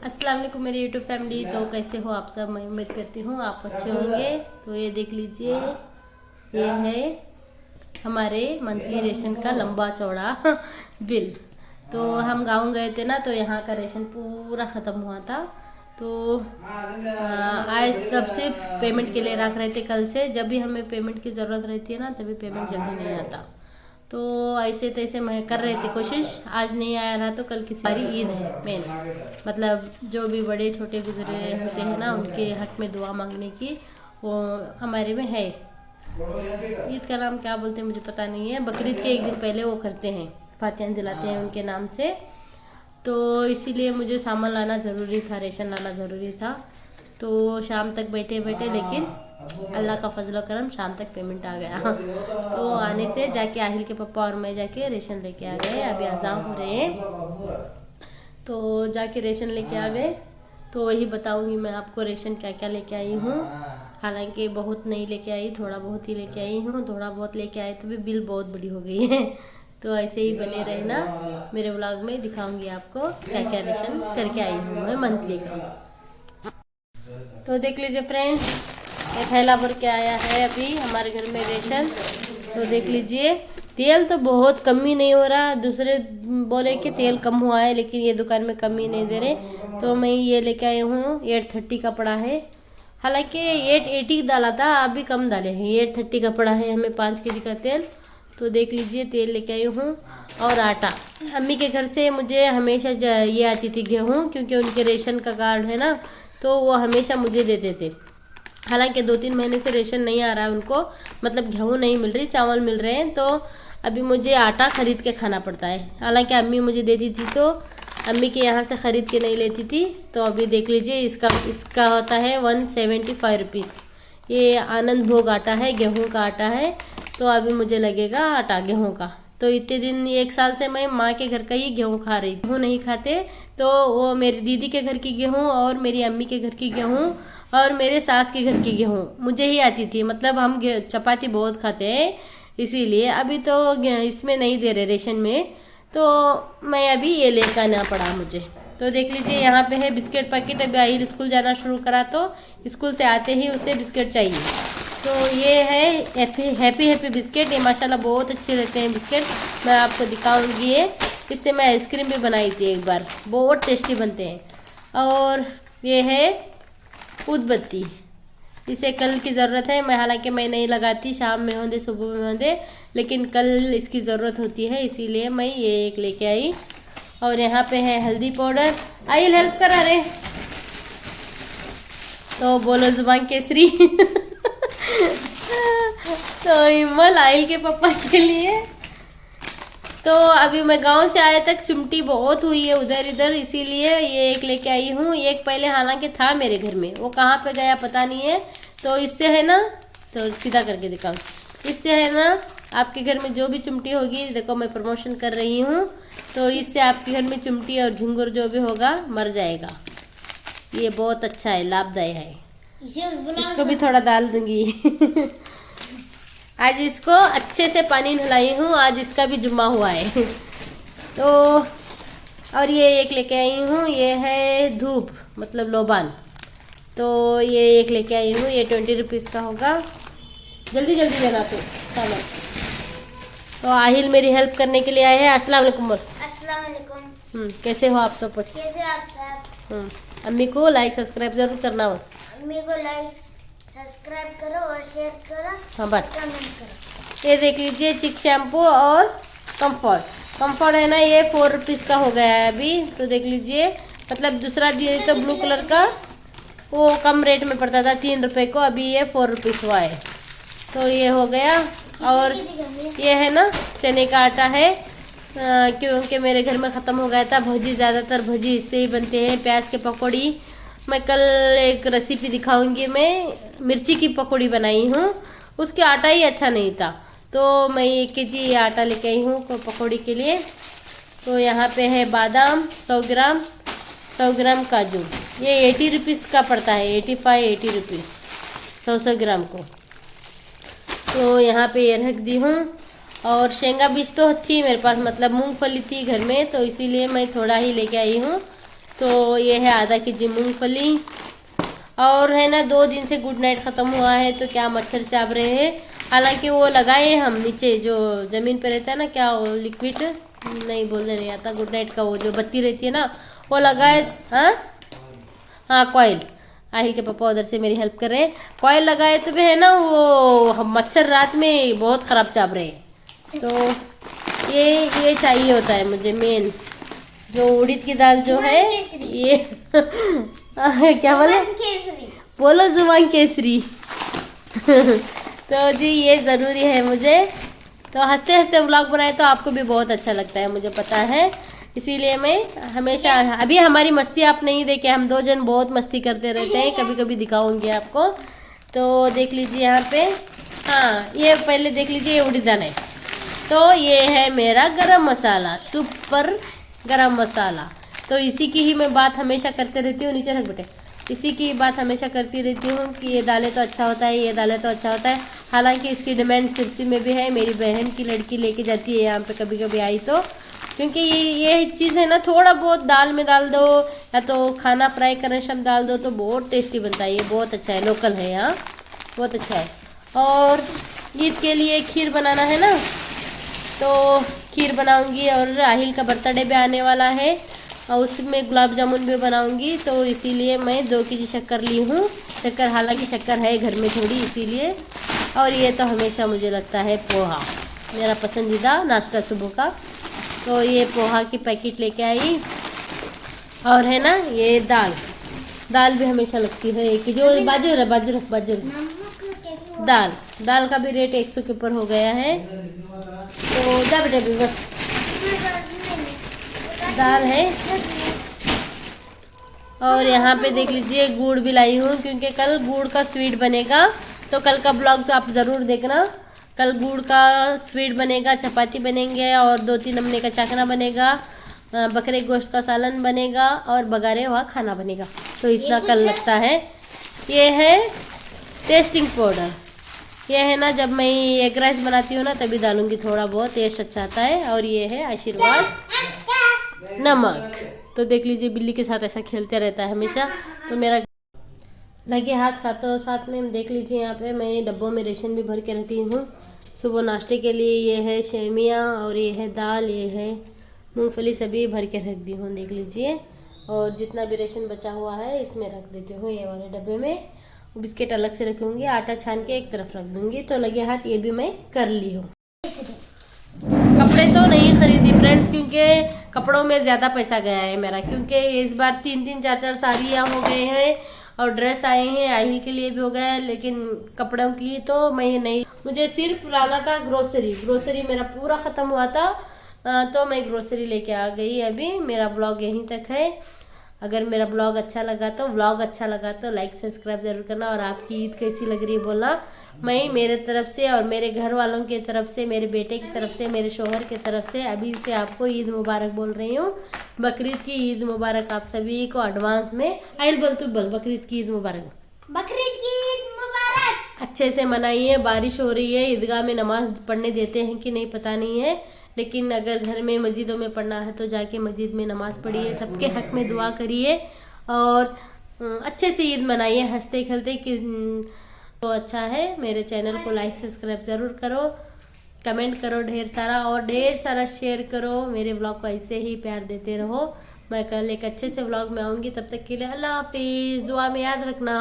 अस्सलाम वालेकुम मेरी यूट्यूब फैमिली। तो कैसे हो आप सब? मैं उम्मीद करती हूँ आप अच्छे होंगे। तो ये देख लीजिए, ये है हमारे मंथली रेशन का लंबा चौड़ा बिल। तो हम गाँव गए थे ना, तो यहाँ का रेशन पूरा ख़त्म हुआ था। तो आज तब से पेमेंट के लिए रख रहे थे। कल से जब भी हमें पेमेंट की ज़रूरत रहती है ना, तभी पेमेंट जल्दी नहीं आता। तो ऐसे तैसे मैं कर रहे थे कोशिश। आज नहीं आया रहा तो कल की सारी ईद है मेन, मतलब जो भी बड़े छोटे गुजरे होते हैं ना, उनके हक में दुआ मांगने की वो हमारे में है। ईद का नाम क्या बोलते हैं मुझे पता नहीं है। बकरीद के एक दिन पहले वो करते हैं, फातिहा दिलाते हैं उनके नाम से। तो इसीलिए मुझे सामान लाना ज़रूरी था, रेशन लाना ज़रूरी था। तो शाम तक बैठे बैठे, लेकिन अल्लाह का फजल करम शाम तक पेमेंट आ गया। तो आने से जाके आहिल के पापा और मैं जाके रेशन लेके आ गए। अभी अज़ान हो रहे हैं तो जाके रेशन लेके आ गए। तो वही बताऊंगी मैं आपको रेशन क्या क्या लेके आई हूँ। हालांकि बहुत नहीं लेके आई, थोड़ा बहुत ही लेके आई हूँ। थोड़ा बहुत लेके आए तो भी बिल बहुत बड़ी हो गई है। तो ऐसे ही बने रहना, मेरे व्लॉग में दिखाऊंगी आपको क्या क्या रेशन करके आई हूँ मैं मंथली का। तो देख लीजिए फ्रेंड्स, ये थैला भर के आया है अभी हमारे घर में रेशन। तो देख लीजिए, तेल तो बहुत कमी नहीं हो रहा। दूसरे बोले कि तेल कम हुआ है, लेकिन ये दुकान में कमी नहीं दे रहे। तो मैं ये लेके आई हूँ, 830 का पड़ा है। हालांकि 880 डाला था, अभी कम डाले हैं। 830 का पड़ा है हमें 5 kg का तेल। तो देख लीजिए, तेल लेके आई हूँ। और आटा अम्मी के घर से मुझे हमेशा ये आती थी गेहूँ, क्योंकि उनके रेशन का कार्ड है ना, तो वो हमेशा मुझे देते थे। हालांकि 2-3 महीने से रेशन नहीं आ रहा है उनको, मतलब गेहूँ नहीं मिल रही, चावल मिल रहे हैं। तो अभी मुझे आटा खरीद के खाना पड़ता है। हालांकि अम्मी मुझे देती थी तो अम्मी के यहाँ से ख़रीद के नहीं लेती थी। तो अभी देख लीजिए, इसका होता है 175 रुपीज़। ये आनंद भोग आटा है, गेहूँ का आटा है। तो अभी मुझे लगेगा आटा गेहूँ का। तो इतने दिन 1 साल से मैं माँ के घर का ही गेहूँ खा रही। गेहूँ नहीं खाते, तो वो मेरी दीदी के घर की गेहूँ और मेरी अम्मी के घर की गेहूँ और मेरे सास के घर की गेहूँ मुझे ही आती थी। मतलब हम चपाती बहुत खाते हैं, इसीलिए। अभी तो इसमें नहीं दे रहे रेशन में, तो मैं अभी ये लेकर आना पड़ा मुझे। तो देख लीजिए, यहाँ पे है बिस्किट पैकेट। अभी आहिल स्कूल जाना शुरू करा तो स्कूल से आते ही उसे बिस्किट चाहिए। तो ये है हैप्पी बिस्किट। ये माशाल्लाह बहुत अच्छे रहते हैं बिस्किट। मैं आपको दिखाऊंगी ये। इससे मैं आइसक्रीम भी बनाई थी एक बार, बहुत टेस्टी बनते हैं। और ये है उदबत्ती, इसे कल की ज़रूरत है। हालांकि मैं नहीं लगाती, शाम में होंदे सुबह में होंदे, लेकिन कल इसकी ज़रूरत होती है, इसीलिए मैं ये एक लेके आई। और यहाँ पे है हल्दी पाउडर। आइल हेल्प करा रे, तो बोलो जुबान केसरी। तो इमल आइल के पापा के लिए। तो अभी मैं गांव से आए तक चिमटी बहुत हुई है उधर इधर, इसीलिए ये एक लेके आई हूँ। एक पहले हालांकि था मेरे घर में, वो कहाँ पे गया पता नहीं है। तो इससे है ना, तो सीधा करके दिखाऊँ, इससे है ना आपके घर में जो भी चिमटी होगी, देखो मैं प्रमोशन कर रही हूँ, तो इससे आपके घर में चिमटी और झिंगुर जो भी होगा मर जाएगा। ये बहुत अच्छा है, लाभदायक है। इसको भी थोड़ा डाल दूंगी। आज इसको अच्छे से पानी नहलाई हूँ, आज इसका भी जुम्मा हुआ है। तो और ये एक लेके आई हूँ, ये है धूप मतलब लोबान। तो ये एक लेके आई हूँ, ये 20 रुपीज़ का होगा। जल्दी जल्दी देना तो सामान। तो आहिल मेरी हेल्प करने के लिए आए हैं। अस्सलाम वालेकुम। अस्सलाम वालेकुम। कैसे हो आप सब? कैसे आप सब? अम्मी को लाइक सब्सक्राइब जरूर करना हो। अम्मी को लाइक सब्सक्राइब करो और शेयर करो। हाँ बस। कमेंट करो। ये देख लीजिए, चिक शैम्पू और कंफर्ट है ना, ये 4 रुपीज़ का हो गया है अभी। तो देख लीजिए, मतलब दूसरा दिए तो ब्लू कलर का वो कम रेट में पड़ता था 3 रुपए को, अभी ये 4 रुपीज़ हुआ है। तो ये हो गया। और ये है ना चने का आटा है, क्योंकि मेरे घर में ख़त्म हो गया था। भजी, ज़्यादातर भजी इससे ही बनते हैं, प्याज के पकौड़ी। मैं कल एक रेसिपी दिखाऊंगी, मैं मिर्ची की पकौड़ी बनाई हूँ, उसके आटा ही अच्छा नहीं था। तो मैं 1 kg आटा लेके आई हूँ पकौड़ी के लिए। तो यहाँ पे है बादाम 100 ग्राम, 100 ग्राम काजू। ये 80 रुपीज़ का पड़ता है, 80 रुपीज़ 100 ग्राम को। तो यहाँ पे ये रख दी हूँ। और शेंगा बीज तो थी मेरे पास, मतलब मूंगफली थी घर में, तो इसीलिए मैं थोड़ा ही लेके आई हूँ। तो ये है आधा केजी मूंगफली। और है ना 2 दिन से गुड नाइट ख़त्म हुआ है तो क्या मच्छर चाप रहे हैं। हालांकि वो लगाए हैं हम नीचे, जो ज़मीन पे रहता है ना, क्या वो लिक्विड नहीं बोलने नहीं आता, गुड नाइट का वो जो बत्ती रहती है ना, वो लगाए। हाँ कॉइल। आहिल के पापा उधर से मेरी हेल्प कर रहे हैं। कॉइल लगाए तो भी है ना वो मच्छर रात में बहुत ख़राब चाप रहे हैं। तो ये चाहिए होता है मुझे मेन, जो उड़द की दाल जो है ये क्या बोले, बोलो जुबान केसरी तो जी ये ज़रूरी है मुझे। तो हंसते हंसते व्लॉग बनाए तो आपको भी बहुत अच्छा लगता है, मुझे पता है, इसीलिए मैं हमेशा। अभी हमारी मस्ती आप नहीं देखे, हम 2 जन बहुत मस्ती करते रहते हैं, कभी कभी दिखाऊंगी आपको। तो देख लीजिए यहाँ पे, हाँ ये पहले देख लीजिए, ये उड़द दाल है। तो ये है मेरा गरम मसाला, सुपर गरम मसाला। तो इसी की ही मैं बात हमेशा करते रहती हूँ, नीचे रख बेटे, इसी की बात हमेशा करती रहती हूँ कि ये डाले तो अच्छा होता है, ये डाले तो अच्छा होता है। हालांकि इसकी डिमांड सिरसी में भी है, मेरी बहन की लड़की लेके जाती है यहाँ पे कभी कभी आई तो, क्योंकि ये चीज़ है ना, थोड़ा बहुत दाल में डाल दो या तो खाना फ्राई करने सब डाल दो तो बहुत टेस्टी बनता है। ये बहुत अच्छा है, लोकल है यहाँ, बहुत अच्छा है। और ईद के लिए खीर बनाना है ना, तो खीर बनाऊंगी। और राहिल का बर्थडे भी आने वाला है और उसमें गुलाब जामुन भी बनाऊंगी, तो इसीलिए मैं 2 केजी शक्कर ली हूँ। शक्कर, हालांकि शक्कर है घर में थोड़ी, इसीलिए। और ये तो हमेशा मुझे लगता है पोहा, मेरा पसंदीदा नाश्ता सुबह का। तो ये पोहा की पैकेट लेके आई। और है ना ये दाल भी हमेशा लगती है कि जो बाजू दाल का भी रेट 100 के ऊपर हो गया है। तो जा बेटा भी बस दाल है। और यहाँ पे देख लीजिए गुड़ भी लाई हूँ, क्योंकि कल गुड़ का स्वीट बनेगा। तो कल का ब्लॉग तो आप ज़रूर देखना। कल गुड़ का स्वीट बनेगा, चपाती बनेंगे और 2-3 नमूने का चाकना बनेगा, बकरे गोश्त का सालन बनेगा और बघारे हुआ खाना बनेगा। तो इतना कल लगता है। ये है टेस्टिंग पाउडर, ये है ना जब मैं एग राइस बनाती हूँ ना तभी डालूंगी, थोड़ा बहुत टेस्ट अच्छा आता है। और ये है आशीर्वाद नमक। तो देख लीजिए बिल्ली के साथ ऐसा खेलते रहता है हमेशा, तो मेरा लगे हाथ साथों साथ में। देख लीजिए यहाँ पे मैं डब्बों में रेशन भी भर के रखती हूँ सुबह नाश्ते के लिए। ये है सेमिया और ये है दाल, ये है मूंगफली, सभी भर के रख दी हूँ, देख लीजिए। और जितना भी रेशन बचा हुआ है इसमें रख देती हूँ ये वाले डब्बे में। बिस्किट अलग से रखूँगी, आटा छान के एक तरफ रख दूँगी। तो लगे हाथ ये भी मैं कर ली हूँ। कपड़े तो नहीं खरीदी फ्रेंड्स, क्योंकि कपड़ों में ज़्यादा पैसा गया है मेरा, क्योंकि इस बार 3-3 4-4 साड़ियाँ हो गए हैं और ड्रेस आए हैं, आहिल के लिए भी हो गया है। लेकिन कपड़ों की तो मैं नहीं, मुझे सिर्फ लाना था ग्रोसरी मेरा पूरा ख़त्म हुआ था, तो मैं ग्रोसरी लेके आ गई। अभी मेरा ब्लॉग यहीं तक है। अगर मेरा ब्लॉग अच्छा लगा तो लाइक सब्सक्राइब जरूर करना। और आपकी ईद कैसी लग रही है बोलना। मैं मेरे तरफ से और मेरे घर वालों की तरफ से, मेरे बेटे की तरफ से, मेरे शोहर की तरफ से अभी से आपको ईद मुबारक बोल रही हूँ। बकरीद की ईद मुबारक आप सभी को एडवांस में। आइल बोल, तू बोल बकरीद की ईद मुबारक। बकरीद की ईद मुबारक। अच्छे से मनाइए। बारिश हो रही है, ईदगाह में नमाज पढ़ने देते हैं कि नहीं पता नहीं है, लेकिन अगर घर में मस्जिदों में पढ़ना है तो जाके मस्जिद में नमाज पढ़िए, सबके हक में दुआ करिए और अच्छे से ईद मनाइए हंसते खेलते कि तो अच्छा है। मेरे चैनल को लाइक सब्सक्राइब जरूर करो, कमेंट करो ढेर सारा और ढेर सारा शेयर करो। मेरे ब्लॉग को ऐसे ही प्यार देते रहो। मैं कल एक अच्छे से ब्लॉग में आऊँगी, तब तक के लिए अल्लाह हाफिज़। दुआ में याद रखना।